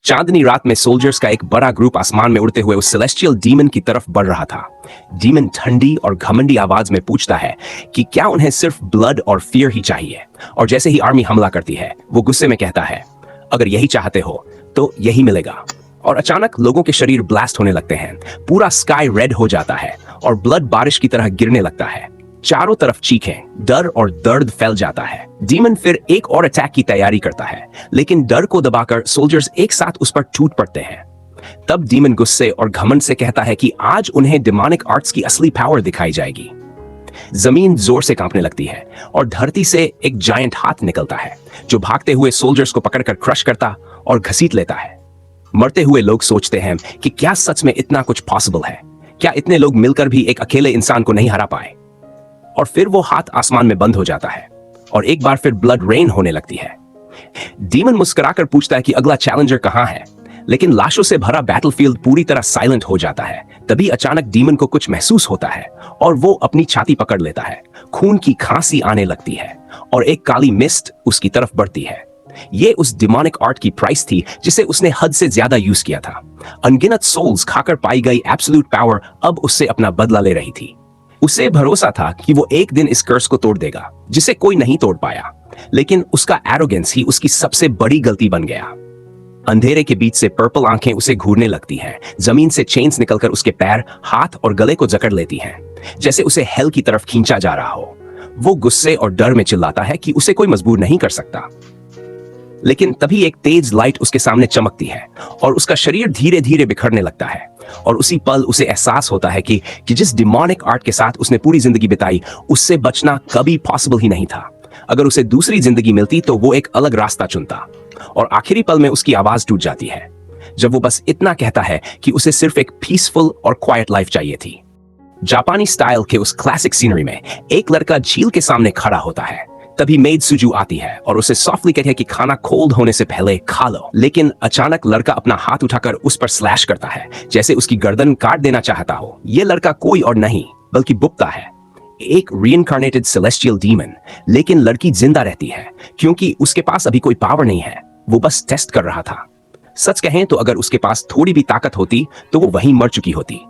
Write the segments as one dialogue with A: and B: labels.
A: चांदनी रात में सोल्जर्स का एक बड़ा ग्रुप आसमान में उड़ते हुए उस सेलेस्टियल डीमन की तरफ बढ़ रहा था। डीमन ठंडी और घमंडी आवाज में पूछता है कि क्या उन्हें सिर्फ ब्लड और फियर ही चाहिए, और जैसे ही आर्मी हमला करती है वो गुस्से में कहता है, अगर यही चाहते हो तो यही मिलेगा। और अचानक लोगों के शरीर ब्लास्ट होने लगते हैं, पूरा स्काई रेड हो जाता है और ब्लड बारिश की तरह गिरने लगता है। चारों तरफ चीखें, डर और दर्द फैल जाता है। डीमन फिर एक और अटैक की तैयारी करता है, लेकिन डर को दबाकर सोल्जर्स एक साथ उस पर टूट पड़ते हैं। तब डीमन गुस्से और घमंड से कहता है कि आज उन्हें डेमोनिक आर्ट्स की असली पावर दिखाई जाएगी। जमीन जोर से कांपने लगती है और धरती से एक जायंट हाथ निकलता है जो भागते हुए सोल्जर्स को पकड़कर क्रश करता और घसीट लेता है। मरते हुए लोग सोचते हैं कि क्या सच में इतना कुछ पॉसिबल है? क्या इतने लोग मिलकर भी एक अकेले इंसान को नहीं हरा पाए? और फिर वो हाथ आसमान में बंद हो जाता है और एक बार फिर ब्लड रेन होने लगती है। डीमन मुस्कुराकर पूछता है कि अगला चैलेंजर कहां है, लेकिन लाशों से भरा बैटलफील्ड पूरी तरह साइलेंट हो जाता है। तभी अचानक डीमन को कुछ महसूस होता है और वो अपनी छाती पकड़ लेता है। खून की खांसी आने लगती है और एक काली मिस्ट उसकी तरफ बढ़ती है। ये उस डिमोनिक आर्ट की प्राइस थी जिसे उसने हद से ज्यादा यूज किया था। अनगिनत सोल्स खाकर पाई गई एब्सोल्यूट पावर अब उससे अपना बदला ले रही थी। उसे भरोसा था कि वो एक दिन इस कर्स को तोड़ देगा जिसे कोई नहीं तोड़ पाया, लेकिन उसका एरोगेंस ही उसकी सबसे बड़ी गलती बन गया। अंधेरे के बीच से पर्पल आंखें उसे घूरने लगती हैं। जमीन से चेन्स निकलकर उसके पैर, हाथ और गले को जकड़ लेती हैं, जैसे उसे हेल की तरफ खींचा जा रहा हो। वो गुस्से और डर में चिल्लाता है कि उसे कोई मजबूर नहीं कर सकता। लेकिन तभी एक तेज लाइट उसके सामने चमकती है और उसका शरीर धीरे धीरे बिखरने लगता है। और उसी पल उसे एहसास होता है कि जिस डिमोनिक आर्ट के साथ उसने पूरी जिंदगी बिताई, उससे बचना कभी पॉसिबल ही नहीं था। अगर उसे दूसरी जिंदगी मिलती तो वो एक अलग रास्ता चुनता। और आखिरी पल में उसकी आवाज टूट जाती है जब वो बस इतना कहता है कि उसे सिर्फ एक पीसफुल और क्वाइट लाइफ चाहिए थी। जापानी स्टाइल के उस क्लासिक सीनरी में एक लड़का झील के सामने खड़ा होता है। तभी मेड सुजू आती है और उसे सॉफ्टली कहती है कि खाना कोल्ड होने से पहले खा लो। लेकिन अचानक लड़का अपना हाथ उठाकर उस पर स्लैश करता है, जैसे उसकी गर्दन काट देना चाहता हो। ये लड़का कोई और नहीं बल्कि बुप्ता है, एक रीइंकार्नेटेड सेलेस्टियल डीमन। लेकिन लड़की जिंदा रहती है क्योंकि उसके पास अभी कोई पावर नहीं है, वो बस टेस्ट कर रहा था। सच कहें तो अगर उसके पास थोड़ी भी ताकत होती तो वो वहीं मर चुकी होती।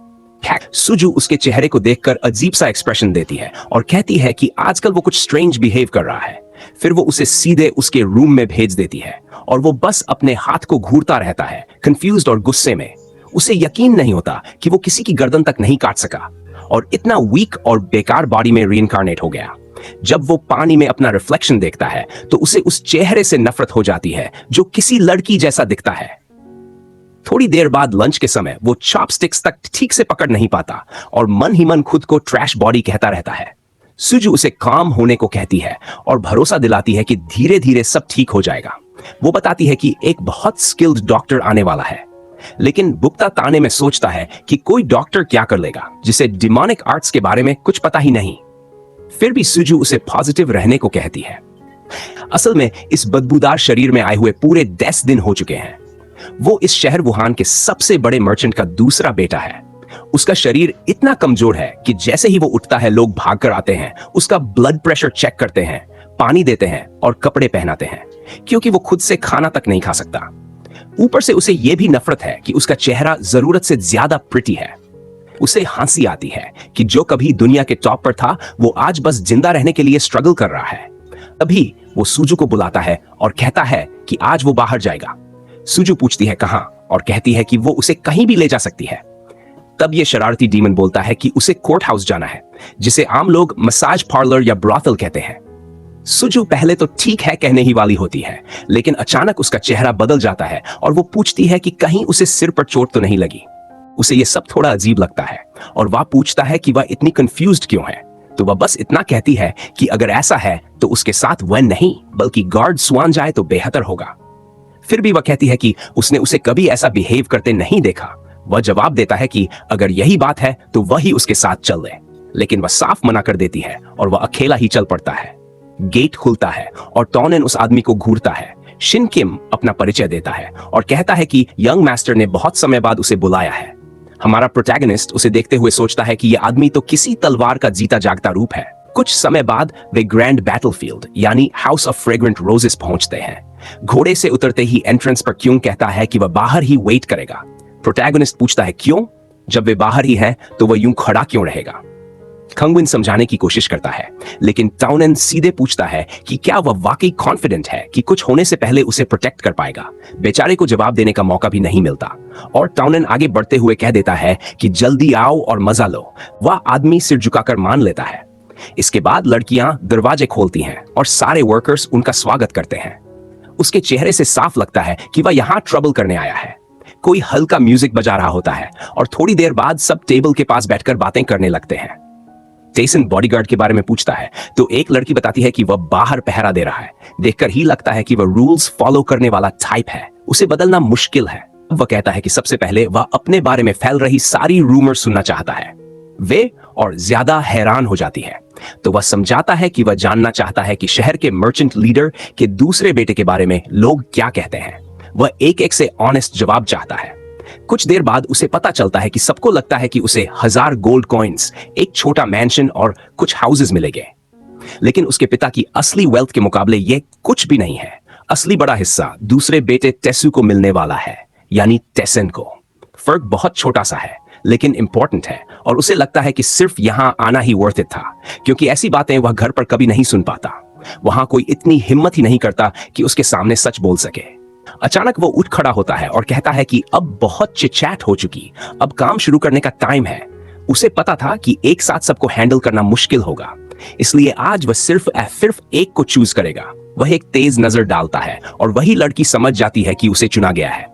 A: सुजू उसके चेहरे को देखकर अजीब सा एक्सप्रेशन देती है और कहती है कि आजकल वो कुछ स्ट्रेंज बिहेव कर रहा है। फिर वो उसे सीधे उसके रूम में भेज देती है और वो बस अपने हाथ को घूरता रहता है, कंफ्यूज्ड और गुस्से में। उसे यकीन नहीं होता कि वो किसी की गर्दन तक नहीं काट सका और इतना वीक और बेकार बॉडी में रीइंकार्नेट हो गया। जब वो पानी में अपना रिफ्लेक्शन देखता है तो उसे उस चेहरे से नफरत हो जाती है जो किसी लड़की जैसा दिखता है। थोड़ी देर बाद लंच के समय वो चॉपस्टिक्स तक ठीक से पकड़ नहीं पाता और मन ही मन खुद को ट्रैश बॉडी कहता रहता है। सुजू उसे काम होने को कहती है और भरोसा दिलाती है कि धीरे धीरे सब ठीक हो जाएगा। वो बताती है कि एक बहुत स्किल्ड डॉक्टर आने वाला है, लेकिन बुप्ता ताने में सोचता है कि कोई डॉक्टर क्या कर लेगा जिसे डिमोनिक आर्ट्स के बारे में कुछ पता ही नहीं। फिर भी सुजू उसे पॉजिटिव रहने को कहती है। असल में इस बदबूदार शरीर में आए हुए पूरे 10 दिन हो चुके हैं। वो इस शहर वुहान के सबसे बड़े मर्चेंट का दूसरा बेटा है। उसका शरीर इतना कमजोर है कि जैसे ही वो उठता है लोग भागकर आते हैं, उसका ब्लड प्रेशर चेक करते हैं, पानी देते हैं और कपड़े पहनाते हैं, क्योंकि वो खुद से खाना तक नहीं खा सकता। ऊपर से उसे यह भी नफरत है कि उसका चेहरा जरूरत से ज्यादा प्रिटी है। उसे हंसी आती है कि जो कभी दुनिया के टॉप पर था वो आज बस जिंदा रहने के लिए स्ट्रगल कर रहा है। तभी वो सुजू को बुलाता है और कहता है कि आज वो बाहर जाएगा। सुजू पूछती है कहां और कहती है कि वो उसे कहीं भी ले जा सकती है। तब ये शरारती डीमन बोलता है कि उसे कोर्ट हाउस जाना है, जिसे आम लोग मसाज पार्लर या ब्रॉथल कहते हैं। सुजू पहले तो ठीक है कहने ही वाली होती है, लेकिन अचानक उसका चेहरा बदल जाता है और वो पूछती है कि कहीं उसे सिर पर चोट तो नहीं लगी। उसे ये सब थोड़ा अजीब लगता है और वह पूछता है कि वह इतनी कंफ्यूज्ड क्यों है। तो वह बस इतना कहती है कि अगर ऐसा है तो उसके साथ वह नहीं बल्कि गार्ड स्वान जाए तो बेहतर होगा। फिर भी वह कहती है कि उसने उसे कभी ऐसा बिहेव करते नहीं देखा। वह जवाब देता है कि अगर यही बात है तो वही उसके साथ चल ले, लेकिन वह साफ मना कर देती है और वह अकेला ही चल पड़ता है। गेट खुलता है और टॉनेन उस आदमी को घूरता है। शिन किम अपना परिचय देता है और कहता है कि यंग मास्टर ने बहुत समय बाद उसे बुलाया है। हमारा प्रोटैगनिस्ट उसे देखते हुए सोचता है कि यह आदमी तो किसी तलवार का जीता जागता रूप है। कुछ समय बाद वे ग्रैंड बैटलफील्ड यानी हाउस ऑफ फ्रेग्रेंट रोजेस पहुंचते हैं। घोड़े से उतरते ही एंट्रेंस पर क्यों कहता है कि वह बाहर ही वेट करेगा। प्रोटैगनिस्ट पूछता है क्यों, जब वे बाहर ही हैं तो वह यूं खड़ा क्यों रहेगा। खंगविन समझाने की कोशिश करता है, लेकिन टाउनेन सीधे पूछता है कि क्या वह वाकई कॉन्फिडेंट है कि कुछ होने से पहले उसे प्रोटेक्ट कर पाएगा। बेचारे को जवाब देने का मौका भी नहीं मिलता और टाउनेन आगे बढ़ते हुए कह देता है कि जल्दी आओ और मजा लो। वह आदमी सिर झुकाकर मान लेता है। इसके बाद लड़कियां दरवाजे खोलती हैं और सारे वर्कर्स उनका स्वागत करते हैं। उसके चेहरे से साफ लगता है कि वह यहां ट्रबल करने आया है। कोई हल्का म्यूजिक बजा रहा होता है और थोड़ी देर बाद सब टेबल के पास बैठकर बातें करने लगते हैं। टेसन बॉडीगार्ड के बारे में पूछता है तो एक लड़की बताती है कि वह बाहर पहरा दे रहा है। देखकर ही लगता है कि वह रूल्स फॉलो करने वाला टाइप है, उसे बदलना मुश्किल है। वह कहता है कि सबसे पहले वह अपने बारे में फैल रही सारी रूमर सुनना चाहता है। वे और ज्यादा हैरान हो जाती है तो वह समझाता है कि वह जानना चाहता है कि शहर के मर्चेंट लीडर के दूसरे बेटे के बारे में लोग क्या कहते हैं। वह एक एक से ऑनेस्ट जवाब चाहता है। कुछ देर बाद उसे पता चलता है कि सबको लगता है कि उसे 1000 गोल्ड कॉइन्स, एक छोटा मैंशन और कुछ हाउसेस मिलेंगे, लेकिन उसके पिता की असली वेल्थ के मुकाबले यह कुछ भी नहीं है। असली बड़ा हिस्सा दूसरे बेटे टेसु को मिलने वाला है, यानी टेसन को। फर्क बहुत छोटा सा है लेकिन इंपॉर्टेंट है और उसे लगता है कि सिर्फ यहां आना ही वर्थ इट था, क्योंकि ऐसी बातें वह घर पर कभी नहीं सुन पाता। वहां कोई इतनी हिम्मत ही नहीं करता कि उसके सामने सच बोल सके। अचानक वो उठ खड़ा होता है और कहता है कि अब बहुत चिटचैट हो चुकी, अब काम शुरू करने का टाइम है। उसे पता था कि एक साथ सबको हैंडल करना मुश्किल होगा, इसलिए आज वह सिर्फ एक को चूज करेगा। वह एक तेज नजर डालता है और वही लड़की समझ जाती है कि उसे चुना गया है।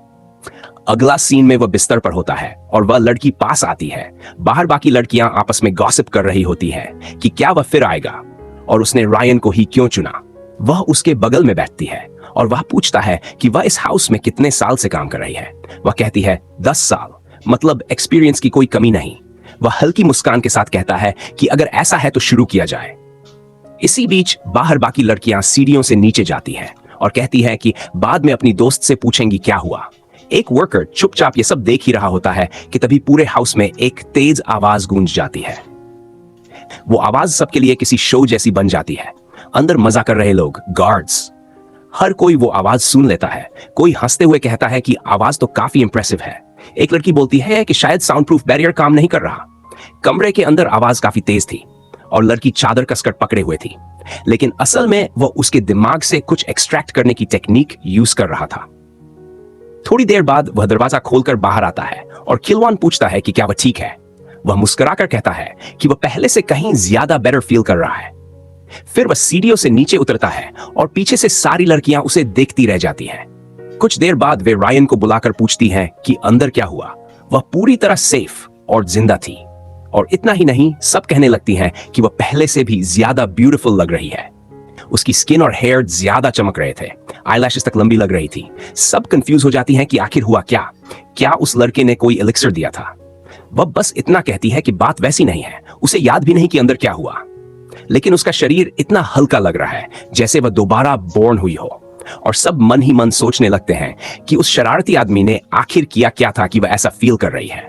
A: अगला सीन में वह बिस्तर पर होता है और वह लड़की पास आती है। बाहर बाकी लड़कियां आपस में गॉसिप कर रही होती हैं कि क्या वह फिर आएगा और उसने रायन को ही क्यों चुना। वह उसके बगल में बैठती है और वह पूछता है कि वह इस हाउस में कितने साल से काम कर रही है। वह कहती है 10 साल, मतलब एक्सपीरियंस की कोई कमी नहीं। वह हल्की मुस्कान के साथ कहता है कि अगर ऐसा है तो शुरू किया जाए। इसी बीच बाहर बाकी लड़कियां सीढ़ियों से नीचे जाती हैं और कहती है कि बाद में अपनी दोस्त से पूछेंगी क्या हुआ। एक वर्कर चुपचाप ये सब देख ही रहा होता है कि तभी पूरे हाउस में एक तेज आवाज गूंज जाती है। वो आवाज सबके लिए किसी शो जैसी बन जाती है। अंदर मजा कर रहे लोग, गार्ड्स, हर कोई वो आवाज सुन लेता है। कोई हंसते हुए कहता है कि आवाज तो काफी इंप्रेसिव है। एक लड़की बोलती है कि शायद साउंड प्रूफ बैरियर काम नहीं कर रहा। कमरे के अंदर आवाज काफी तेज थी और लड़की चादर कसकर पकड़े हुए थी, लेकिन असल में वह उसके दिमाग से कुछ एक्सट्रैक्ट करने की टेक्निक यूज कर रहा था। थोड़ी देर बाद वह दरवाजा खोलकर बाहर आता है और किलवान पूछता है कि क्या वह ठीक है। वह मुस्कुराकर कहता है कि वह पहले से कहीं ज्यादा बेटर फील कर रहा है। फिर वह सीढ़ियों से नीचे उतरता है और पीछे से सारी लड़कियां उसे देखती रह जाती हैं। कुछ देर बाद वे रायन को बुलाकर पूछती हैं कि अंदर क्या हुआ। वह पूरी तरह सेफ और जिंदा थी, और इतना ही नहीं, सब कहने लगती हैं कि वह पहले से भी ज्यादा ब्यूटीफुल लग रही है। उसकी स्किन और हेयर ज्यादा चमक रहे थे, आईलैशेस तक लंबी लग रही थी। सब कंफ्यूज हो जाती हैं कि आखिर हुआ क्या उस लड़के ने कोई एलिक्सर दिया था। वह बस इतना कहती है कि बात वैसी नहीं है, उसे याद भी नहीं कि अंदर क्या हुआ, लेकिन उसका शरीर इतना हल्का लग रहा है जैसे वह दोबारा बोर्न हुई हो। और सब मन ही मन सोचने लगते हैं कि उस शरारती आदमी ने आखिर किया क्या था कि वह ऐसा फील कर रही है।